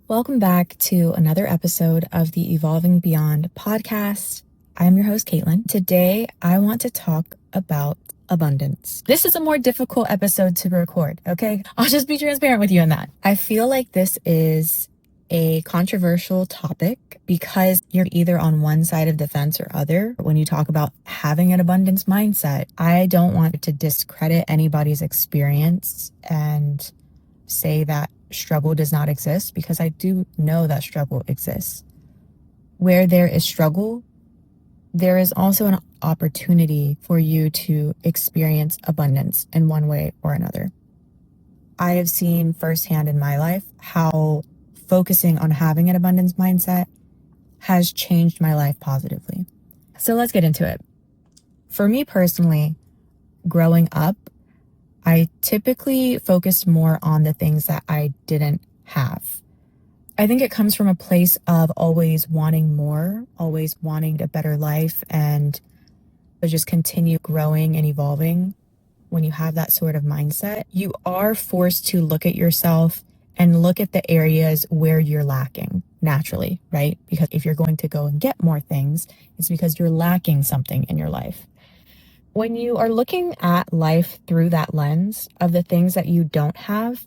Welcome back to another episode of the Evolving Beyond podcast. I am your host, Caitlin. Today, I want to talk about abundance. This is a more difficult episode to record, okay? I'll just be transparent with you on that. I feel like this is a controversial topic because you're either on one side of the fence or other when you talk about having an abundance mindset. I don't want to discredit anybody's experience and say that struggle does not exist, because I do know that struggle exists. Where there is struggle, there is also an opportunity for you to experience abundance in one way or another. I have seen firsthand in my life how focusing on having an abundance mindset has changed my life positively. So let's get into it. For me personally, growing up, I typically focused more on the things that I didn't have. I think it comes from a place of always wanting more, always wanting a better life, and just continue growing and evolving. When you have that sort of mindset, you are forced to look at yourself and look at the areas where you're lacking naturally, right? Because if you're going to go and get more things, it's because you're lacking something in your life. When you are looking at life through that lens of the things that you don't have,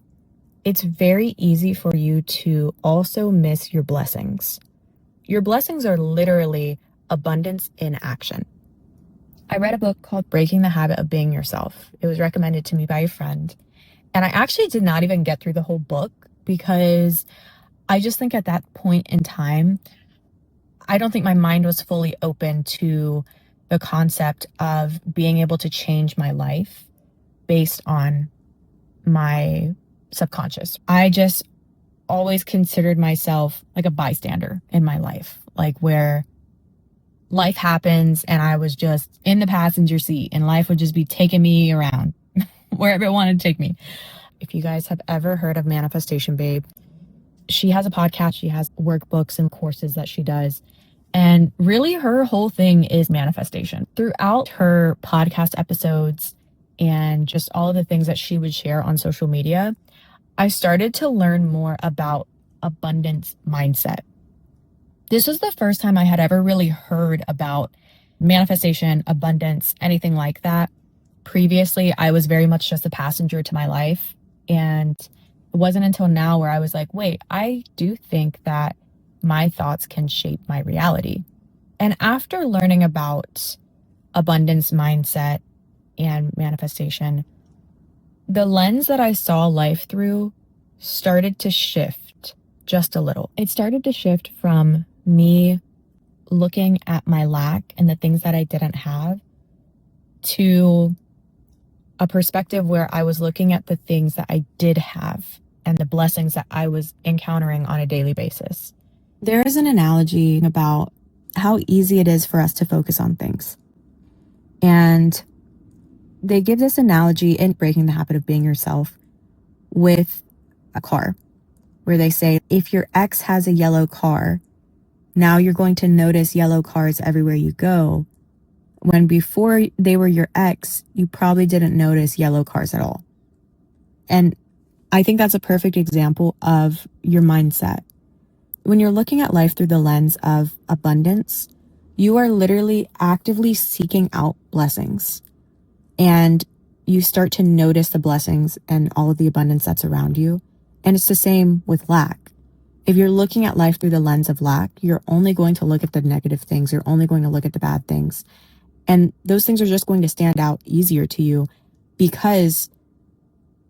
it's very easy for you to also miss your blessings. Your blessings are literally abundance in action. I read a book called Breaking the Habit of Being Yourself. It was recommended to me by a friend. And I actually did not even get through the whole book because I just think at that point in time, I don't think my mind was fully open to the concept of being able to change my life based on my subconscious. I just always considered myself like a bystander in my life, like where life happens and I was just in the passenger seat and life would just be taking me around wherever it wanted to take me. If you guys have ever heard of Manifestation Babe, she has a podcast, she has workbooks and courses that she does. And really her whole thing is manifestation. Throughout her podcast episodes and just all of the things that she would share on social media, I started to learn more about abundance mindset. This was the first time I had ever really heard about manifestation, abundance, anything like that. Previously, I was very much just a passenger to my life. And it wasn't until now where I was like, wait, I do think that my thoughts can shape my reality. And after learning about abundance mindset and manifestation, the lens that I saw life through started to shift just a little. It started to shift from me looking at my lack and the things that I didn't have to a perspective where I was looking at the things that I did have and the blessings that I was encountering on a daily basis. There is an analogy about how easy it is for us to focus on things. And they give this analogy in Breaking the Habit of Being Yourself with a car, where they say, if your ex has a yellow car, now you're going to notice yellow cars everywhere you go, when before they were your ex, you probably didn't notice yellow cars at all. And I think that's a perfect example of your mindset. When you're looking at life through the lens of abundance, you are literally actively seeking out blessings. And you start to notice the blessings and all of the abundance that's around you. And it's the same with lack. If you're looking at life through the lens of lack, you're only going to look at the negative things. You're only going to look at the bad things. And those things are just going to stand out easier to you because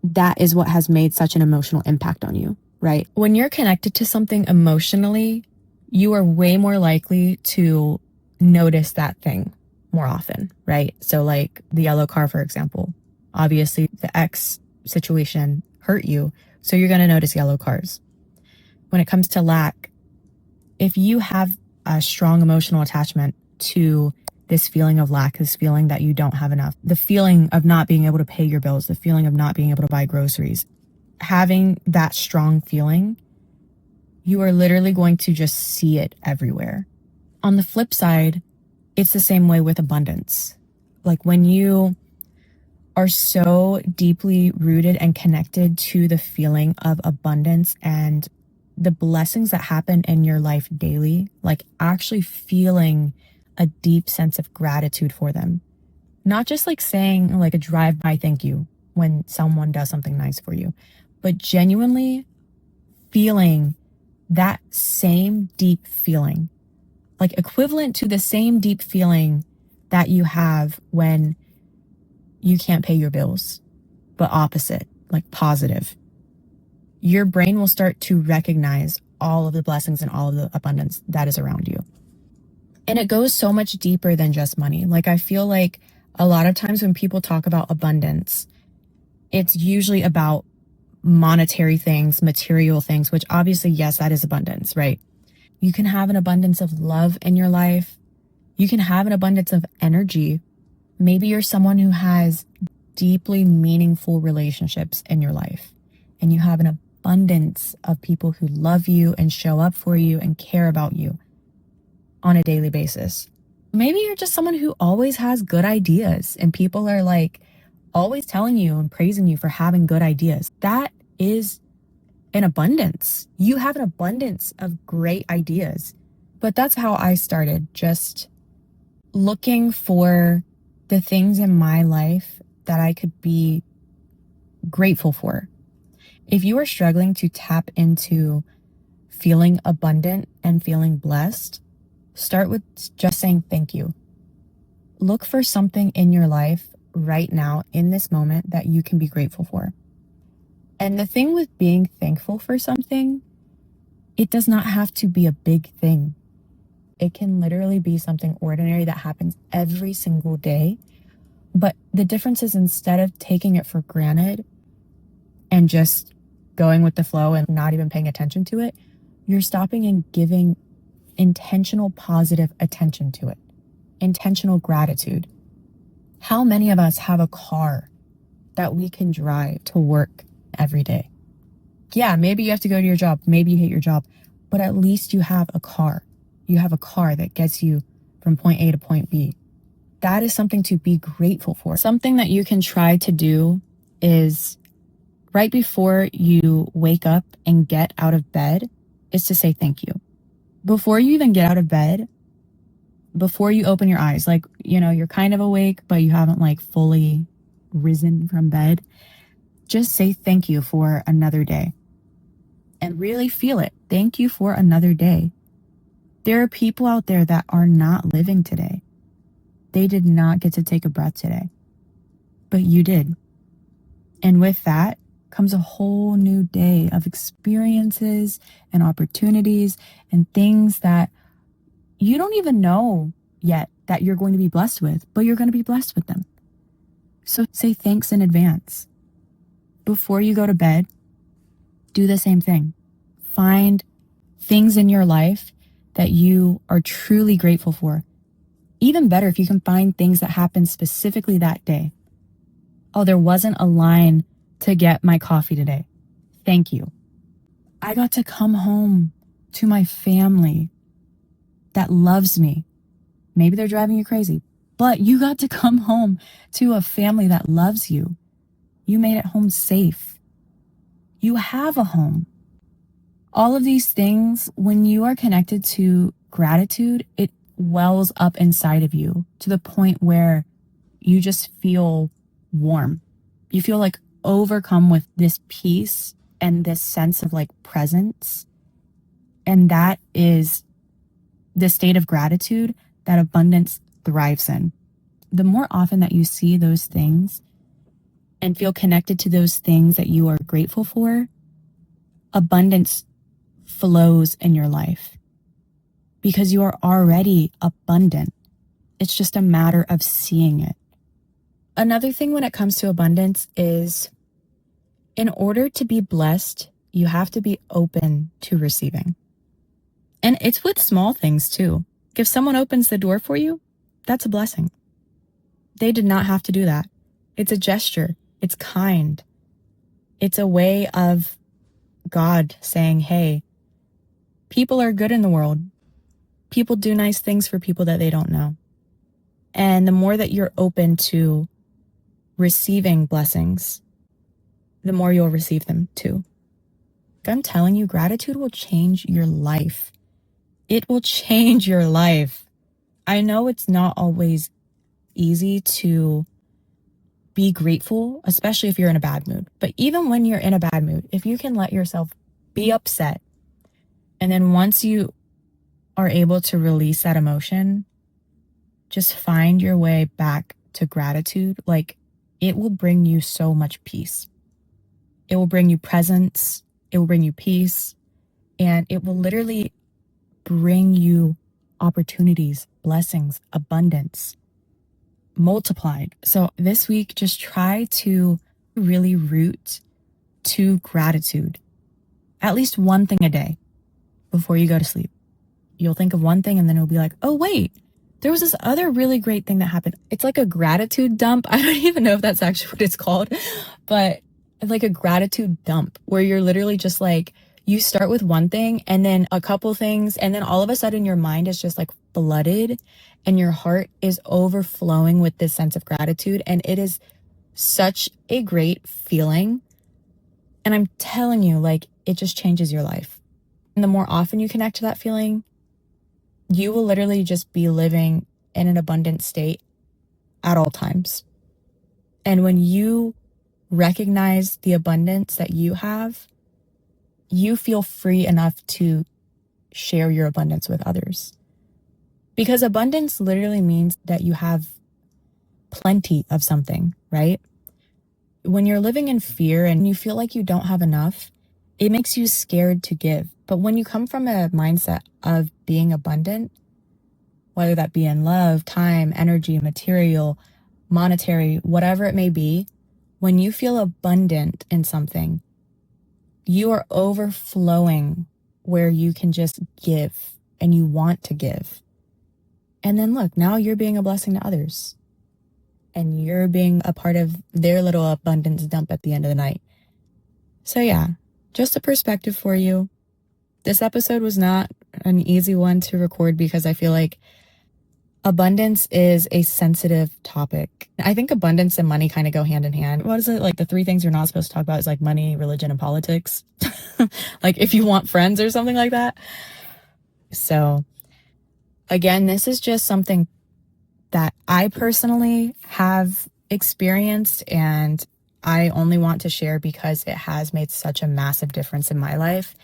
that is what has made such an emotional impact on you, right? When you're connected to something emotionally, you are way more likely to notice that thing more often, right? So like the yellow car, for example, obviously the ex situation hurt you, so you're going to notice yellow cars. When it comes to lack, if you have a strong emotional attachment to this feeling of lack, this feeling that you don't have enough, the feeling of not being able to pay your bills, the feeling of not being able to buy groceries, having that strong feeling, you are literally going to just see it everywhere. On the flip side, it's the same way with abundance. Like when you are so deeply rooted and connected to the feeling of abundance and the blessings that happen in your life daily, like actually feeling a deep sense of gratitude for them. Not just like saying like a drive-by thank you when someone does something nice for you, but genuinely feeling that same deep feeling, like equivalent to the same deep feeling that you have when you can't pay your bills, but opposite, like positive. Your brain will start to recognize all of the blessings and all of the abundance that is around you. And it goes so much deeper than just money. Like I feel like a lot of times when people talk about abundance, it's usually about monetary things, material things, which obviously, yes, that is abundance, right? You can have an abundance of love in your life. You can have an abundance of energy. Maybe you're someone who has deeply meaningful relationships in your life, and you have an abundance of people who love you and show up for you and care about you on a daily basis. Maybe you're just someone who always has good ideas and people are like always telling you and praising you for having good ideas. That is an abundance. You have an abundance of great ideas. But that's how I started, just looking for the things in my life that I could be grateful for. If you are struggling to tap into feeling abundant and feeling blessed, start with just saying thank you. Look for something in your life right now in this moment that you can be grateful for. And the thing with being thankful for something, it does not have to be a big thing. It can literally be something ordinary that happens every single day. But the difference is, instead of taking it for granted and just going with the flow and not even paying attention to it, you're stopping and giving intentional positive attention to it, intentional gratitude. How many of us have a car that we can drive to work every day? Yeah, maybe you have to go to your job, maybe you hate your job, but at least you have a car. You have a car that gets you from point A to point B. That is something to be grateful for. Something that you can try to do is right before you wake up and get out of bed is to say thank you. Before you even get out of bed, before you open your eyes, like, you're kind of awake, but you haven't like fully risen from bed, just say thank you for another day and really feel it. Thank you for another day. There are people out there that are not living today. They did not get to take a breath today, but you did. And with that comes a whole new day of experiences and opportunities and things that you don't even know yet that you're going to be blessed with, but you're going to be blessed with them. So say thanks in advance. Before you go to bed, do the same thing. Find things in your life that you are truly grateful for. Even better if you can find things that happened specifically that day. Oh, there wasn't a line to get my coffee today. Thank you. I got to come home to my family that loves me. Maybe they're driving you crazy, but you got to come home to a family that loves you. You made it home safe. You have a home. All of these things, when you are connected to gratitude, it wells up inside of you to the point where you just feel warm. You feel like overcome with this peace and this sense of like presence. And that is the state of gratitude that abundance thrives in. The more often that you see those things and feel connected to those things that you are grateful for, abundance flows in your life because you are already abundant. It's just a matter of seeing it. Another thing when it comes to abundance is, in order to be blessed, you have to be open to receiving. And it's with small things too. If someone opens the door for you, that's a blessing. They did not have to do that. It's a gesture. It's kind. It's a way of God saying, hey, people are good in the world. People do nice things for people that they don't know. And the more that you're open to receiving blessings, the more you'll receive them too. I'm telling you, gratitude will change your life. It will change your life. I know it's not always easy to be grateful, especially if you're in a bad mood. But even when you're in a bad mood, if you can let yourself be upset, and then once you are able to release that emotion, just find your way back to gratitude. Like, it will bring you so much peace. It will bring you presence. It will bring you peace. And it will literally bring you opportunities, blessings, abundance, multiplied. So this week, just try to really root to gratitude. At least one thing a day before you go to sleep. You'll think of one thing and then it'll be like, oh, wait, there was this other really great thing that happened. It's like a gratitude dump. I don't even know if that's actually what it's called, but like a gratitude dump where you're literally just like, you start with one thing and then a couple things, and then all of a sudden your mind is just like flooded and your heart is overflowing with this sense of gratitude. And it is such a great feeling. And I'm telling you, like, it just changes your life. And the more often you connect to that feeling, you will literally just be living in an abundant state at all times. And when you recognize the abundance that you have, you feel free enough to share your abundance with others. Because abundance literally means that you have plenty of something, right? When you're living in fear and you feel like you don't have enough, it makes you scared to give. But when you come from a mindset of being abundant, whether that be in love, time, energy, material, monetary, whatever it may be, when you feel abundant in something, you are overflowing where you can just give and you want to give. And then look, now you're being a blessing to others and you're being a part of their little abundance dump at the end of the night. So yeah, just a perspective for you. This episode was not an easy one to record because I feel like abundance is a sensitive topic. I think abundance and money kind of go hand in hand. What is it? Like the 3 things you're not supposed to talk about is like money, religion, and politics. Like if you want friends or something like that. So again, this is just something that I personally have experienced and I only want to share because it has made such a massive difference in my life.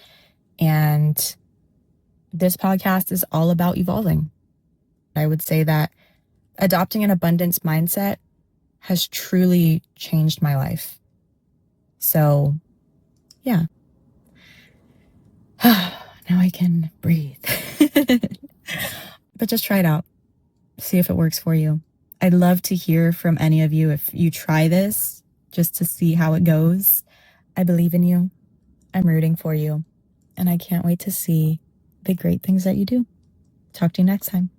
And this podcast is all about evolving. I would say that adopting an abundance mindset has truly changed my life. So, yeah. Now I can breathe. But just try it out. See if it works for you. I'd love to hear from any of you if you try this just to see how it goes. I believe in you. I'm rooting for you. And I can't wait to see the great things that you do. Talk to you next time.